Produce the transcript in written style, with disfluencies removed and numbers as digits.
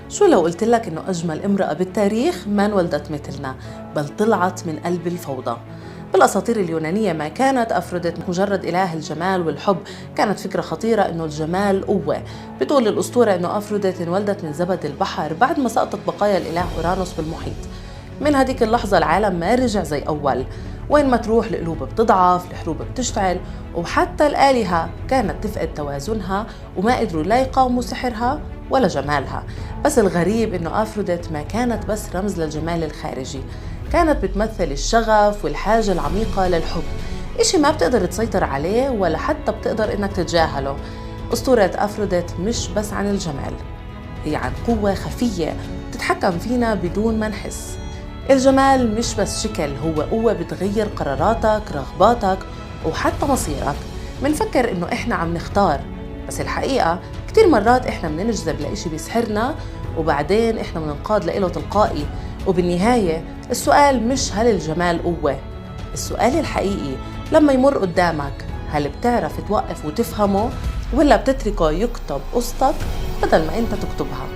شو لو قلت لك إنه أجمل امرأة بالتاريخ ما انولدت مثلنا، بل طلعت من قلب الفوضى؟ بالأساطير اليونانية ما كانت أفروديت مجرد إله الجمال والحب، كانت فكرة خطيرة إنه الجمال قوة. بتقول الأسطورة إنه أفروديت انولدت من زبد البحر بعد ما سقطت بقايا الإله أورانوس بالمحيط. من هديك اللحظة العالم ما رجع زي أول، وين ما تروح القلوب بتضعف، الحروب بتشتعل، وحتى الآلهة كانت تفقد توازنها وما قدروا لا يقاوموا سحرها ولا جمالها. بس الغريب إنه أفروديت ما كانت بس رمز للجمال الخارجي، كانت بتمثل الشغف والحاجة العميقة للحب، إشي ما بتقدر تسيطر عليه ولا حتى بتقدر إنك تتجاهله. أسطورة أفروديت مش بس عن الجمال، هي عن قوة خفية بتتحكم فينا بدون ما نحس. الجمال مش بس شكل، هو قوة بتغير قراراتك، رغباتك، وحتى مصيرك. منفكر إنه إحنا عم نختار، بس الحقيقة كتير مرات إحنا مننجذب لإشي بيسحرنا وبعدين إحنا مننقاد لإله تلقائي. وبالنهاية السؤال مش هل الجمال قوة، السؤال الحقيقي لما يمر قدامك هل بتعرف توقف وتفهمه، ولا بتتركه يكتب قصتك بدل ما أنت تكتبها؟